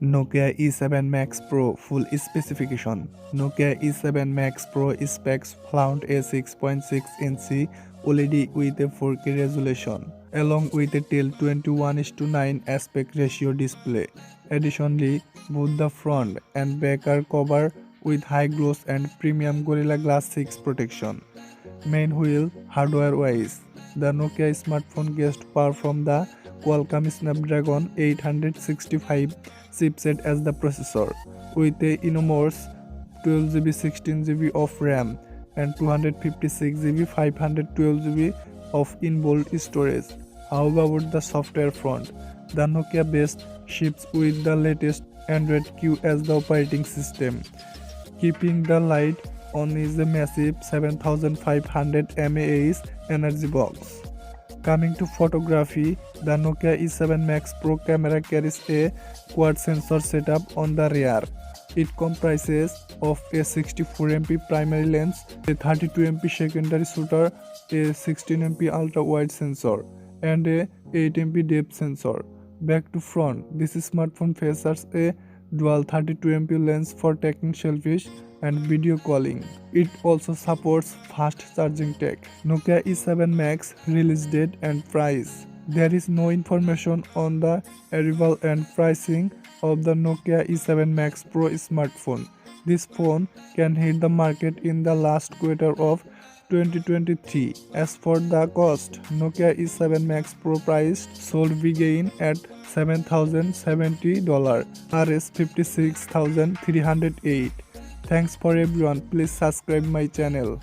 Nokia E7 Max Pro full specification. Nokia E7 Max Pro specs flaunt a 6.6-inch OLED with a 4K resolution, along with a tail 21:9 aspect ratio display. Additionally, both the front and back are covered with high gloss and premium Gorilla Glass 6 protection. Main wheel hardware-wise, the Nokia smartphone gets power from the Qualcomm Snapdragon 865 chipset as the processor, with a enormous 12GB 16GB of RAM and 256GB 512GB of inbuilt storage. How about the software front? The Nokia base ships with the latest Android Q as the operating system. Keeping the light on is a massive 7500 mAh energy box. Coming to photography, the Nokia E7 Max Pro camera carries a quad sensor setup on the rear. It comprises of a 64MP primary lens, a 32MP secondary shooter, a 16MP ultra-wide sensor, and a 8MP depth sensor. Back to front, this smartphone features a dual 32MP lens for taking selfies and video calling. It also supports fast charging tech. Nokia E7 Max release date and price. There is no information on the arrival and pricing of the Nokia E7 Max Pro smartphone. This phone can hit the market in the last quarter of 2023. As for the cost, Nokia E7 Max Pro price sold begin at $7,070, Rs $56,308. Thanks for everyone. Please subscribe my channel.